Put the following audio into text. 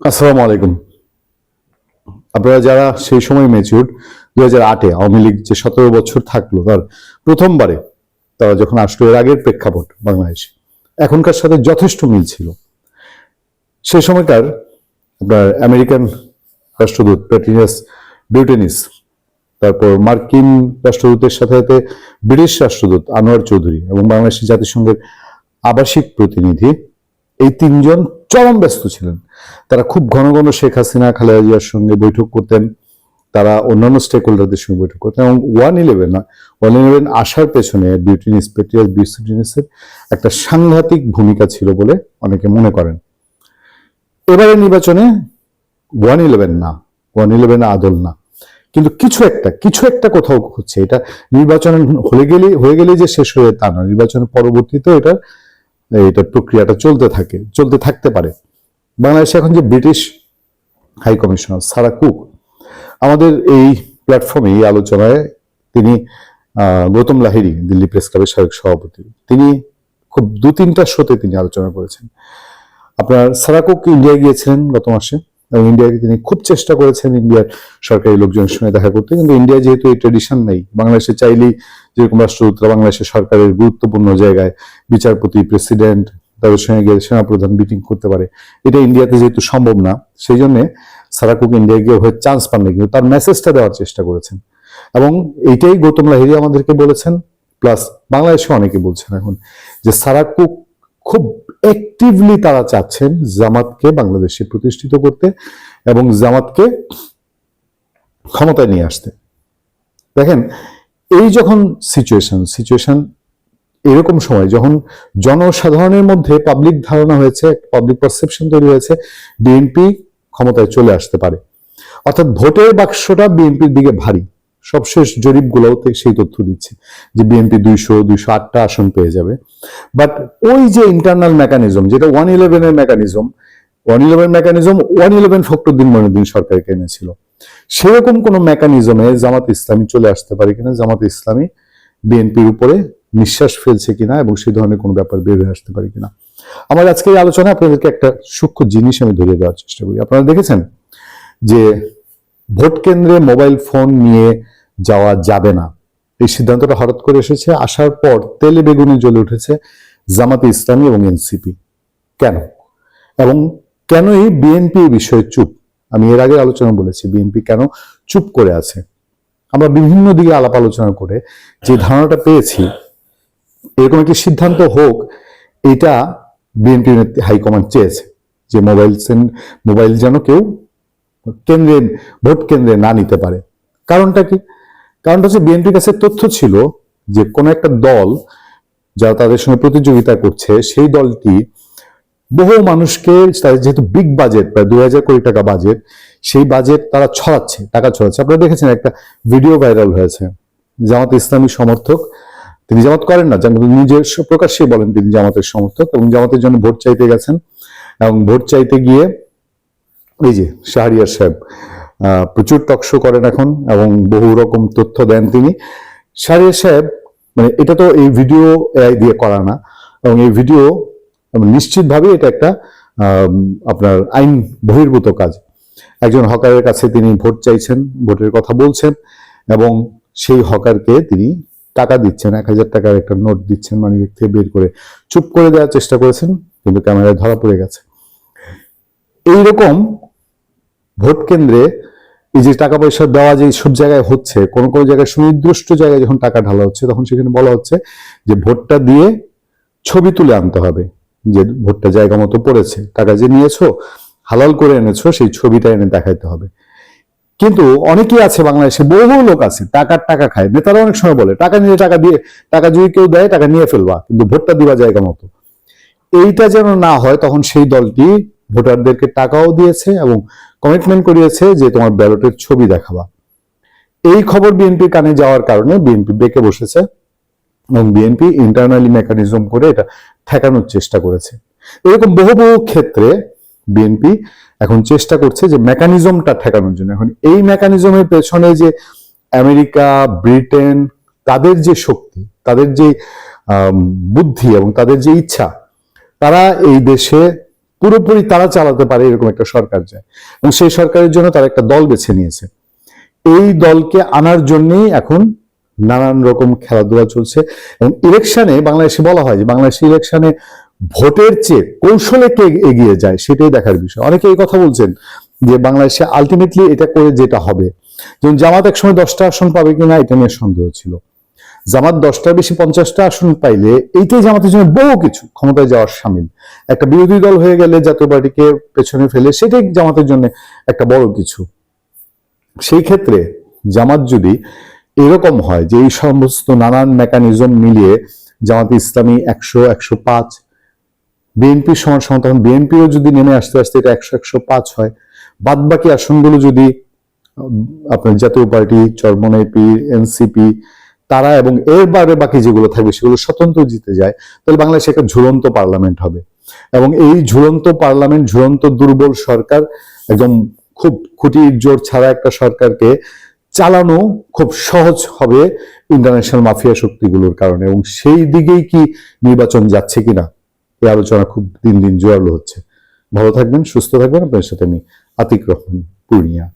আসসালামু আলাইকুম। আপনারা যারা সেই সময় ম্যাচিউর 2008-এ আওয়ামী লীগ যে 17 বছর থাকলো তার প্রথমবারে তারা যখন আসলো, এর আগের প্রেক্ষাপট বাংলাদেশে এখনকার সাথে যথেষ্ট মিল ছিল। সে সময়কার আপনার আমেরিকান রাষ্ট্রদূত প্যাট্রিনাস বিউটেনিস, তারপর মার্কিন রাষ্ট্রদূতের সাথে সাথে ব্রিটিশ রাষ্ট্রদূত আনোয়ার চৌধুরী এবং বাংলাদেশের জাতিসংঘের আবাসিক প্রতিনিধি, এই তিনজন চরম ব্যস্ত ছিলেন। তারা খুব ঘন ঘন শেখ হাসিনা, খালেদা জিয়ার সঙ্গে বৈঠক করতেন, তারা অন্যান্য স্টেক হোল্ডারদের সঙ্গে বৈঠক করতেন এবং 111 আসার পেছনে বিউটিনিসের একটা সাংঘাতিক ভূমিকা ছিল বলে অনেকে মনে করেন। এবারে নির্বাচনে 111 না, 111 আদল না, কিন্তু কিছু একটা কোথাও হচ্ছে। এটা নির্বাচন হয়ে গেলে যে শেষ হয়ে তা না, নির্বাচনের পরবর্তীতে এটা প্রক্রিয়াটা চলতে থাকতে পারে। বাংলাদেশে এখন যে British high commissioner Sarah Cook আমাদের এই প্ল্যাটফর্মে এই আলোচনায়, তিনি গৌতম লাহিড়ী, দিল্লি প্রেস ক্লাবের সাবেক সভাপতি, তিনি খুব 2-3টা শোতে তিনি আলোচনা করেছেন। আপনার সারা কুক ইন্ডিয়া গিয়েছিলেন গত মাসে এবং ইন্ডিয়াকে তিনি খুব চেষ্টা করেছেন ইন্ডিয়ার সরকারি লোকজনের সঙ্গে দেখা করতে, কিন্তু ইন্ডিয়ায় যেহেতু এই ট্রেডিশন নেই, বাংলাদেশে চাইলেই যেরকম রাষ্ট্রদূতরা বাংলাদেশের সরকারের গুরুত্বপূর্ণ জায়গায় বিচারপতি, প্রেসিডেন্ট তাদের সঙ্গে গিয়ে সেনাপ্রধান মিটিং করতে পারে, এটা ইন্ডিয়াতে যেহেতু সম্ভব না, সেই জন্য সারা কুক ইন্ডিয়ায় গিয়ে হয়ে চান্স পাননি, কিন্তু তার মেসেজটা দেওয়ার চেষ্টা করেছেন এবং এইটাই গৌতম লাহিড়ী আমাদেরকে বলেছেন, প্লাস বাংলাদেশে অনেকে বলছেন এখন যে সারা কুক খুব অ্যাক্টিভলি তারা চাচ্ছেন জামাতকে বাংলাদেশে প্রতিষ্ঠিত করতে এবং জামাতকে ক্ষমতায় নিয়ে আসতে। দেখেন, এই যখন সিচুয়েশন এরকম সময় যখন জনসাধারণের মধ্যে পাবলিক ধারণা হয়েছে, পাবলিক পারসেপশন তৈরি হয়েছে বিএনপি ক্ষমতায় চলে আসতে পারে, অর্থাৎ ভোটের বাক্সটা বিএনপির দিকে ভারী। সবশেষ জরিপগুলোতে সেই তথ্য দিচ্ছে যে বিএনপি 208টা আসন পেয়ে যাবে। বাট ওই যে ইন্টারনাল মেকানিজম, যেটা 111 মেকানিজম 111 ফখরুদ্দিন মঈনুদ্দিন সরকারকে এনেছিল, সেরকম কোন মেকানিজমে জামাত ইসলামী চলে আসতে পারে কিনা, জামাত ইসলামী বিএনপির উপরে নিঃশ্বাস ফেলছে কিনা এবং সেই ধরনের কোনো ব্যাপার বের হয়ে আসতে পারে কিনা। আমার আজকে এই আলোচনায় আপনাদেরকে একটা সূক্ষ্ম জিনিস আমি ধরিয়ে দেওয়ার চেষ্টা করি। আপনারা দেখেছেন যে ভোট কেন্দ্রে মোবাইল ফোন নিয়ে যাওয়া যাবে না, এই সিদ্ধান্তটা হঠাৎ করে এসেছে। আসার পর তেলে বেগুনে জ্বলে উঠেছে জামাতে ইসলামী এবং এনসিপি। কেন এবং কেনই বিএনপি এই বিষয়ে চুপ? আমি এর আগে আলোচনা বলেছি বিএনপি কেন চুপ করে আছে। আমরা বিভিন্ন দিকে আলাপ আলোচনা করে যে ধারণাটা পেয়েছি, এরকম একটি সিদ্ধান্ত হোক, এটা বিএনপি হাইকমান্ড চেয়েছে যে মোবাইল যেন কেউ ভোট কেন্দ্রে না নিতে পারে। কারণটা কি? কারণটা হচ্ছে বিএনপির কাছে তথ্য ছিল যে কোন একটা দল যারা তাদের সঙ্গে প্রতিযোগিতা করছে, সেই দলটি বহু মানুষকে, যেহেতু বিগ বাজেট, প্রায় 2000 কোটি টাকা বাজেট, সেই বাজেট তারা টাকা ছড়াচ্ছে। আপনারা দেখেছেন একটা ভিডিও ভাইরাল হয়েছে, জামাত ইসলামী সমর্থক, তিনি জামাত করেন না, নিজের প্রকাশ্যে বলেন তিনি জামাতের সমর্থক এবং জামাতের জন্য ভোট চাইতে গেছেন এবং ভোট চাইতে গিয়ে এই যে শাহরিয়ার সাহেব প্রচুর টকশো করেন এখন এবং বহু রকম তথ্য দেন তিনি। শাহরিয়ার সাহেব, মানে এটা তো এই ভিডিও দিয়ে করা না এবং এই ভিডিও নিশ্চিতভাবে এটা একটা আপনার আইন বহির্ভূত কাজ। একজন হকারের কাছে তিনি ভোট চাইছেন, ভোটের কথা বলছেন এবং সেই হকারকে তিনি টাকা দিচ্ছেন, 1000 টাকার একটা নোট দিচ্ছেন, মানিব্যাগ থেকে বের করে চুপ করে দেওয়ার চেষ্টা করেছেন, কিন্তু ক্যামেরায় ধরা পড়ে গেছে। এইরকম ভোট কেন্দ্রে এই যে টাকা পয়সা দেওয়া যে সব জায়গায় হচ্ছে, কোন কোন জায়গায় সুনির্দিষ্ট জায়গায় যখন টাকা ঢালা হচ্ছে, তখন সেখানে বলা হচ্ছে যে ভোটটা দিয়ে ছবি তুলে আনতে হবে, যে ভোটটা জায়গা মতো পড়েছে, টাকা যে নিয়েছো, হালাল করে এনেছো, সেই ছবিটা এনে দেখাইতে হবে। কিন্তু অনেকেই আছে বাংলাদেশে, বহু লোক আছে টাকা খায়। নেতারা অনেক সময় বলে টাকা নিয়ে, টাকা যদি কেউ দেয় টাকা নিয়ে ফেলবা, কিন্তু ভোটটা দিবা জায়গা মতো। এইটা যেন না হয়, তখন সেই দলটি ভোটারদেরকে টাকাও দিয়েছে এবং কমিটমেন্ট করিয়েছে যে তোমার ব্যালটের ছবি দেখাবা। এই খবর বিএনপির কানে যাওয়ার কারণে বিএনপি বেঁকে বসেছে এবং বিএনপি ইন্টারনালি মেকানিজম করে এটা ঠেকানোর চেষ্টা করেছে। এরকম বহু ক্ষেত্রে বিএনপি এখন চেষ্টা করছে যে মেকানিজমটা ঠেকানোর জন্য। এখন এই মেকানিজমের পেছনে যে আমেরিকা, ব্রিটেন, তাদের যে শক্তি, তাদের যে বুদ্ধি এবং তাদের যে ইচ্ছা, তারা এই দেশে পুরোপুরি তারা চালাতে পারে এরকম একটা সরকার চায়, এবং সেই সরকারের জন্য তারা একটা দল বেছে নিয়েছে। এই দলকে আনার জন্যই এখন নানান রকম খেলাধুলা চলছে। এবং ইলেকশনে বাংলাদেশে বলা হয় যে বাংলাদেশে ইলেকশনে ভোটের চেয়ে কৌশলে কে এগিয়ে যায় সেটাই দেখার বিষয়। অনেকে এই কথা বলছেন যে বাংলাদেশে আলটিমেটলি এটা করে যেটা হবে, যেমন জামাত একসময় 10টা আসন পাবে কিনা এটা নিয়ে সন্দেহ ছিল। জামাত 10টার বেশি 50টা আসন পাইলে এইটাই জামাতের জন্য বহু কিছু, ক্ষমতায় যাওয়ার সামিল। একটা বিরোধী দল হয়ে গেলে জাতীয় পার্টিকে পেছনে ফেলে সেটাই জামাতের জন্য একটা বড় কিছু। সেই ক্ষেত্রে জামাত যদি এরকম হয় যে এই সমস্ত নানান মেকানিজম মিলিয়ে জামাতে ইসলামী 100, 105, বিএনপির সমান সমান, তখন বিএনপিও যদি নেমে আসতে আসতে এটা 100, 105 হয়, বাদ বাকি আসনগুলো যদি আপনার জাতীয় পার্টি, চরমনাইপি, এনসিপি তারা এবং এর বাইরে বাকি যেগুলো থাকবে সেগুলো স্বতন্ত্র জিতে যায়, তাহলে বাংলাদেশে একটা ঝুলন্ত পার্লামেন্ট হবে। এবং এই ঝুলন্ত পার্লামেন্ট, ঝুলন্ত দুর্বল সরকার, একদম খুব খুঁটির জোর ছাড়া একটা সরকারকে চালানো খুব সহজ হবে ইন্টারন্যাশনাল মাফিয়া শক্তিগুলোর কারণে। এবং সেই দিকেই কি নির্বাচন যাচ্ছে কিনা এই আলোচনা খুব দিন দিন জোরালো হচ্ছে। ভালো থাকবেন, সুস্থ থাকবেন। আপনার সাথে আমি আতিক রহমান, পূর্ণিয়া।